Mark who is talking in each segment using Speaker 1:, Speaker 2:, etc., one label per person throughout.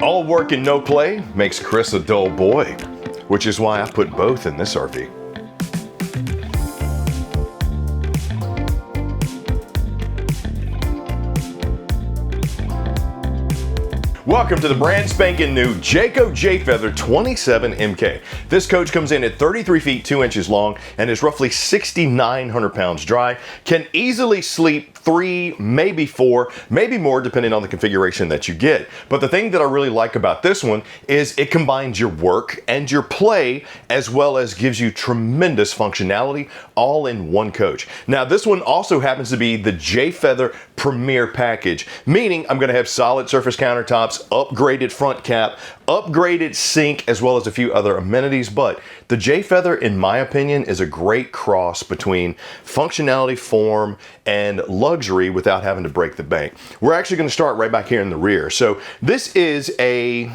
Speaker 1: All work and no play makes Chris a dull boy, which is why I put both in this RV. Welcome to the brand spanking new Jayco Jay Feather 27 MK. This coach comes in at 33 feet 2 inches long and is roughly 6,900 pounds dry. Can easily sleep 3, maybe 4, maybe more depending on the configuration that you get. But the thing that I really like about this one is it combines your work and your play as well as gives you tremendous functionality all in one coach. Now this one also happens to be the Jay Feather Premier Package, meaning I'm going to have solid surface countertops, upgraded front cap, upgraded sink, as well as a few other amenities. But the Jay Feather, in my opinion, is a great cross between functionality, form, and luxury without having to break the bank. We're actually going to start right back here in the rear. So this is a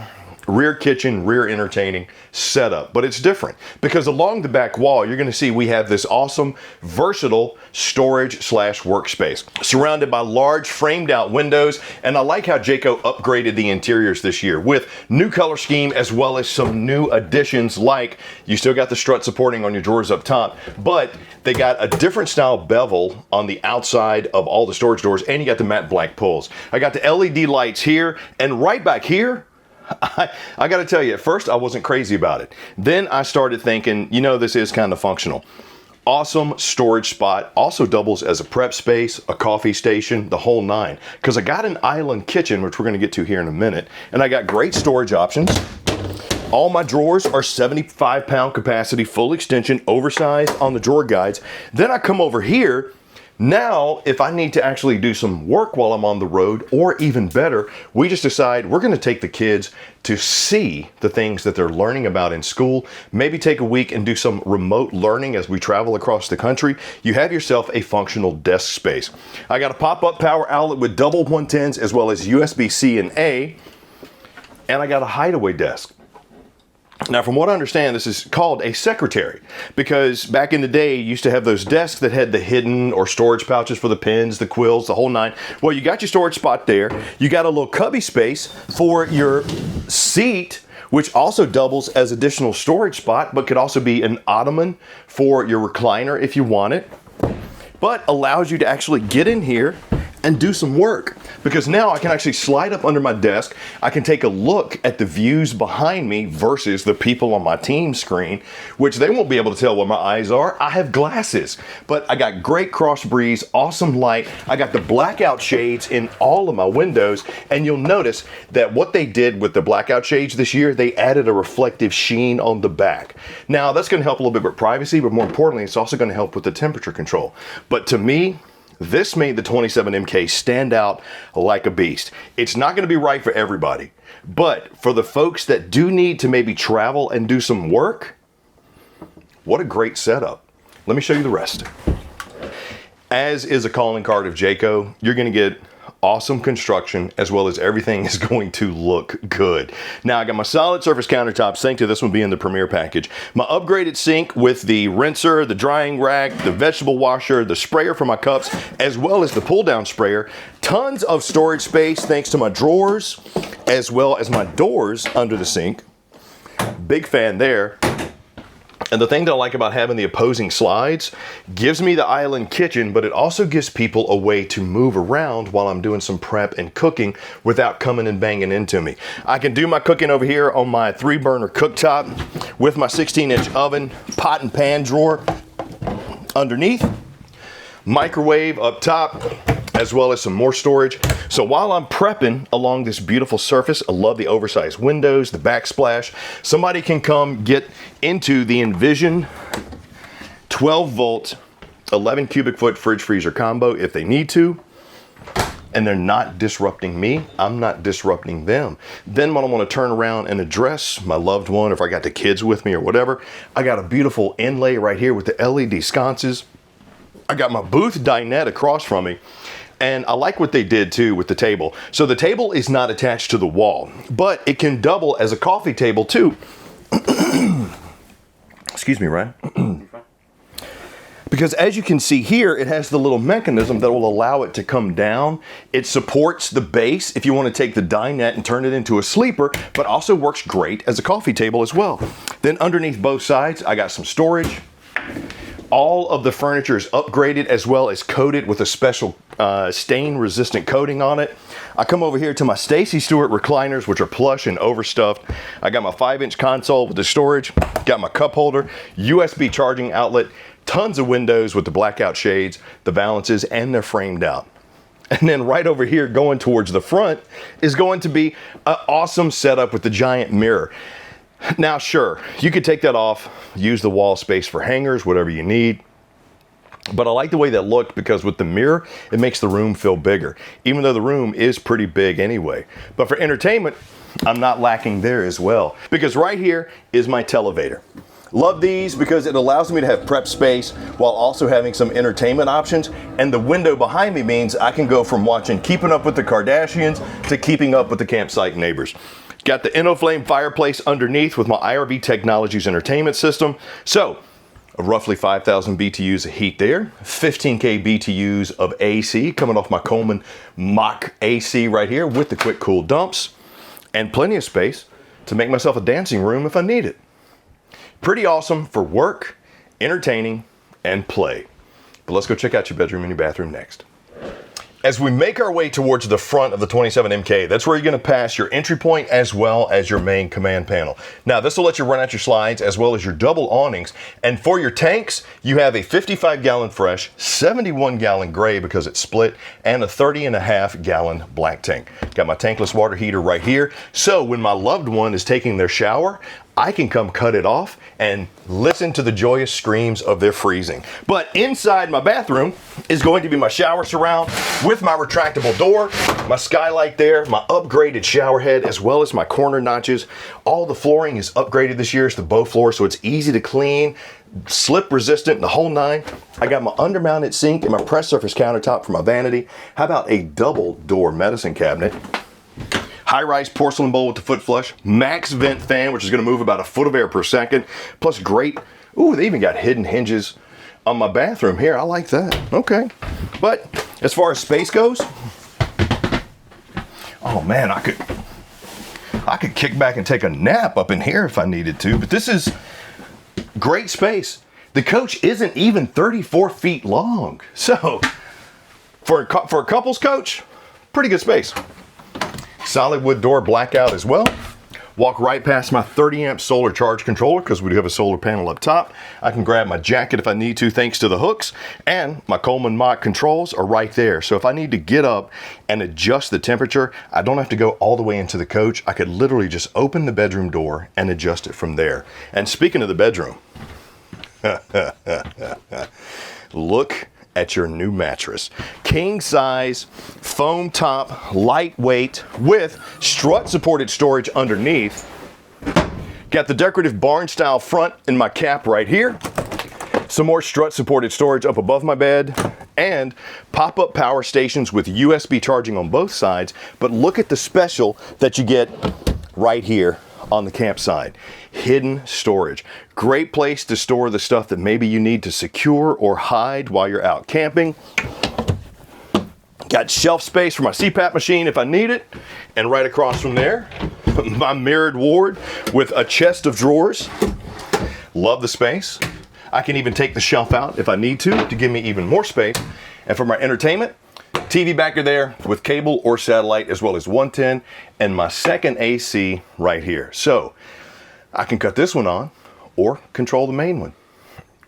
Speaker 1: rear kitchen, rear entertaining setup, but it's different because along the back wall, you're going to see we have this awesome, versatile storage / workspace surrounded by large framed out windows. And I like how Jayco upgraded the interiors this year with new color scheme as well as some new additions, like you still got the strut supporting on your drawers up top, but they got a different style bevel on the outside of all the storage doors, and you got the matte black pulls. I got the LED lights here, and right back here, I got to tell you, at first I wasn't crazy about it. Then I started thinking, you know, this is kind of functional. Awesome storage spot, also doubles as a prep space, a coffee station, the whole nine. Because I got an island kitchen, which we're going to get to here in a minute, and I got great storage options. All my drawers are 75-pound capacity, full extension, oversized on the drawer guides. Then I come over here. Now, if I need to actually do some work while I'm on the road, or even better, we just decide we're going to take the kids to see the things that they're learning about in school, maybe take a week and do some remote learning as we travel across the country. You have yourself a functional desk space. I got a pop-up power outlet with double 110s as well as USB-C and A, and I got a hideaway desk. Now, from what I understand, this is called a secretary because back in the day, you used to have those desks that had the hidden or storage pouches for the pens, the quills, the whole nine. Well, you got your storage spot there. You got a little cubby space for your seat, which also doubles as additional storage spot, but could also be an ottoman for your recliner if you want it, but allows you to actually get in here and do some work, because now I can actually slide up under my desk. I can take a look at the views behind me versus the people on my team screen, which they won't be able to tell where my eyes are. I have glasses, but I got great cross breeze, awesome light. I got the blackout shades in all of my windows, and you'll notice that what they did with the blackout shades this year, they added a reflective sheen on the back. Now that's going to help a little bit with privacy, but more importantly, it's also going to help with the temperature control. But to me, this made the 27 MK stand out like a beast. It's not going to be right for everybody, but for the folks that do need to maybe travel and do some work, what a great setup. Let me show you the rest. As is a calling card of Jayco, you're going to get awesome construction as well as everything is going to look good. Now I got my solid surface countertop sink, to this one being the Premier Package. My upgraded sink with the rinser, the drying rack, the vegetable washer, the sprayer for my cups, as well as the pull down sprayer. Tons of storage space thanks to my drawers as well as my doors under the sink. Big fan there. And the thing that I like about having the opposing slides, gives me the island kitchen, but it also gives people a way to move around while I'm doing some prep and cooking without coming and banging into me. I can do my cooking over here on my 3-burner cooktop with my 16-inch oven, pot and pan drawer underneath, microwave up top, as well as some more storage. So while I'm prepping along this beautiful surface, I love the oversized windows, the backsplash. Somebody can come get into the Envision 12-volt, 11 cubic foot fridge freezer combo if they need to, and they're not disrupting me, I'm not disrupting them. Then when I want to turn around and address my loved one, or if I got the kids with me or whatever, I got a beautiful inlay right here with the LED sconces. I got my booth dinette across from me. And I like what they did too with the table. So the table is not attached to the wall, but it can double as a coffee table too. Excuse me, Ryan. because as you can see here, it has the little mechanism that will allow it to come down. It supports the base if you want to take the dinette and turn it into a sleeper, but also works great as a coffee table as well. Then underneath both sides, I got some storage. All of the furniture is upgraded as well as coated with a special stain resistant coating on it. I come over here to my Stacy Stewart recliners, which are plush and overstuffed. I got my 5-inch console with the storage, got my cup holder, USB charging outlet, tons of windows with the blackout shades, the valances, and they're framed out. And then right over here going towards the front is going to be an awesome setup with the giant mirror. Now, sure, you could take that off, use the wall space for hangers, whatever you need. But I like the way that looked because with the mirror, it makes the room feel bigger, even though the room is pretty big anyway. But for entertainment, I'm not lacking there as well, because right here is my televator. Love these because it allows me to have prep space while also having some entertainment options. And the window behind me means I can go from watching Keeping Up with the Kardashians to Keeping Up with the Campsite Neighbors. Got the InnoFlame fireplace underneath with my IRV Technologies entertainment system. So, roughly 5,000 BTUs of heat there, 15K BTUs of AC coming off my Coleman Mach AC right here with the quick cool dumps, and plenty of space to make myself a dancing room if I need it. Pretty awesome for work, entertaining, and play. But let's go check out your bedroom and your bathroom next. As we make our way towards the front of the 27MK, that's where you're going to pass your entry point as well as your main command panel. Now, this will let you run out your slides as well as your double awnings. And for your tanks, you have a 55-gallon fresh, 71-gallon gray because it's split, and a 30.5-gallon black tank. Got my tankless water heater right here. So when my loved one is taking their shower, I can come cut it off and listen to the joyous screams of their freezing. But inside my bathroom is going to be my shower surround with my retractable door, my skylight there, my upgraded shower head, as well as my corner notches. All the flooring is upgraded this year. It's the Bow floor, so it's easy to clean, slip resistant, the whole nine. I got my undermounted sink and my press surface countertop for my vanity. How about a double door medicine cabinet? High-rise porcelain bowl with the foot flush, max vent fan, which is going to move about a foot of air per second, plus great, ooh, they even got hidden hinges on my bathroom here. I like that. Okay. But as far as space goes, oh man, I could kick back and take a nap up in here if I needed to, but this is great space. The coach isn't even 34 feet long. So for a couples coach, pretty good space. Solid wood door blackout as well. Walk right past my 30 amp solar charge controller because we do have a solar panel up top. I can grab my jacket if I need to thanks to the hooks, and my Coleman Mach controls are right there. So if I need to get up and adjust the temperature, I don't have to go all the way into the coach. I could literally just open the bedroom door and adjust it from there. And speaking of the bedroom, look at your new mattress. King size, foam top, lightweight, with strut supported storage underneath. Got the decorative barn style front in my cap right here. Some more strut supported storage up above my bed, and pop-up power stations with USB charging on both sides. But look at the special that you get right here on the campsite. Hidden storage. Great place to store the stuff that maybe you need to secure or hide while you're out camping. Got shelf space for my CPAP machine if I need it. And right across from there, my mirrored ward with a chest of drawers. Love the space. I can even take the shelf out if I need to give me even more space. And for my entertainment, TV back there with cable or satellite, as well as 110, and my second AC right here. So I can cut this one on or control the main one,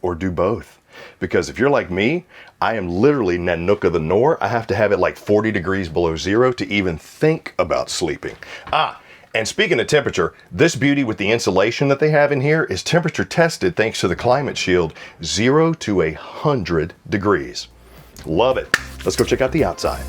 Speaker 1: or do both. Because if you're like me, I am literally Nanook of the Nor. I have to have it like 40 degrees below zero to even think about sleeping. And speaking of temperature, this beauty with the insulation that they have in here is temperature tested thanks to the Climate Shield, 0 to 100 degrees. Love it. Let's go check out the outside.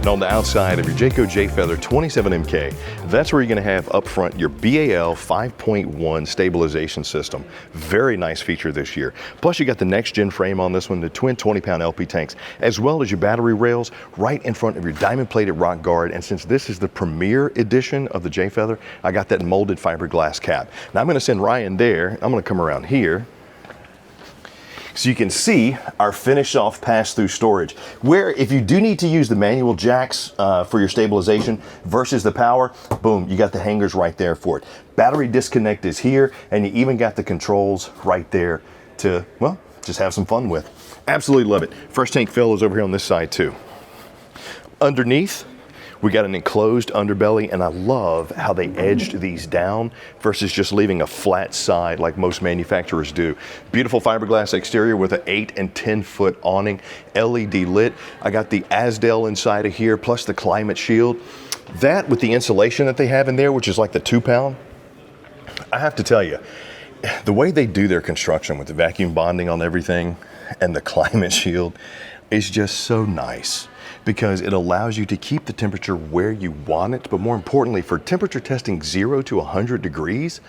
Speaker 1: And on the outside of your Jayco Jay Feather 27MK, that's where you're gonna have up front your BAL 5.1 stabilization system. Very nice feature this year. Plus you got the next gen frame on this one, the twin 20-pound LP tanks, as well as your battery rails right in front of your diamond plated rock guard. And since this is the premier edition of the Jay Feather, I got that molded fiberglass cap. Now I'm gonna send Ryan there. I'm gonna come around here, so you can see our finished off pass-through storage, where if you do need to use the manual jacks for your stabilization versus the power, boom, you got the hangers right there for it. Battery disconnect is here, and you even got the controls right there to, well, just have some fun with. Absolutely love it. First tank fill is over here on this side too. Underneath, we got an enclosed underbelly, and I love how they edged these down versus just leaving a flat side like most manufacturers do. Beautiful fiberglass exterior with an 8 and 10 foot awning, LED lit. I got the Asdel inside of here, plus the climate shield. That with the insulation that they have in there, which is like the 2-pound, I have to tell you, the way they do their construction with the vacuum bonding on everything and the climate shield is just so nice, because it allows you to keep the temperature where you want it. But more importantly, for temperature testing 0 to 100 degrees,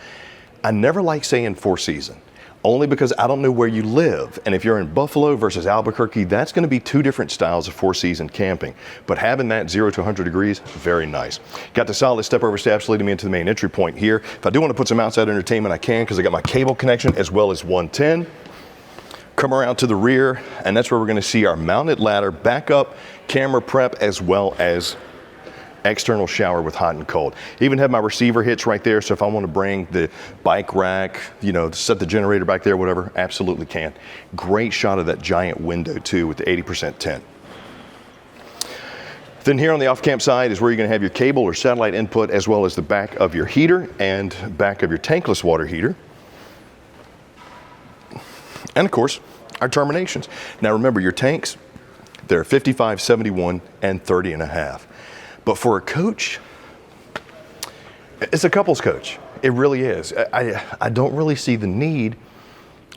Speaker 1: I never like saying 4-season, only because I don't know where you live. And if you're in Buffalo versus Albuquerque, that's gonna be 2 different styles of 4-season camping. But having that 0 to 100 degrees, very nice. Got the solid step over steps leading me into the main entry point here. If I do wanna put some outside entertainment, I can, because I got my cable connection as well as 110. Come around to the rear, and that's where we're gonna see our mounted ladder, backup, camera prep, as well as external shower with hot and cold. Even have my receiver hitch right there, so if I wanna bring the bike rack, you know, set the generator back there, whatever, absolutely can. Great shot of that giant window too with the 80% tint. Then here on the off-camp side is where you're gonna have your cable or satellite input, as well as the back of your heater and back of your tankless water heater. And of course, our terminations. Now remember, your tanks, they're 55, 71, and 30.5. But for a coach, it's a couples coach. It really is. I don't really see the need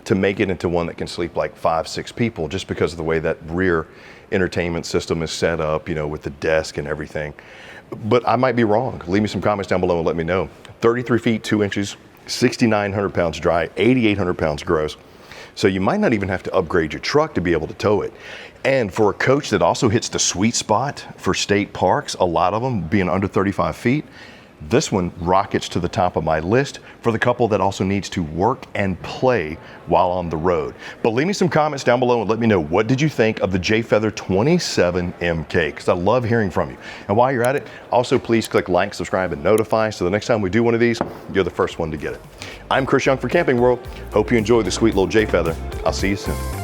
Speaker 1: to make it into one that can sleep like 5, 6 people, just because of the way that rear entertainment system is set up, you know, with the desk and everything. But I might be wrong. Leave me some comments down below and let me know. 33 feet, 2 inches, 6,900 pounds dry, 8,800 pounds gross. So you might not even have to upgrade your truck to be able to tow it. And for a coach that also hits the sweet spot for state parks, a lot of them being under 35 feet, this one rockets to the top of my list for the couple that also needs to work and play while on the road. But leave me some comments down below and let me know, what did you think of the Jay Feather 27MK? Because I love hearing from you. And while you're at it, also please click like, subscribe, and notify, so the next time we do one of these, you're the first one to get it. I'm Chris Young for Camping World. Hope you enjoy the sweet little Jay Feather. I'll see you soon.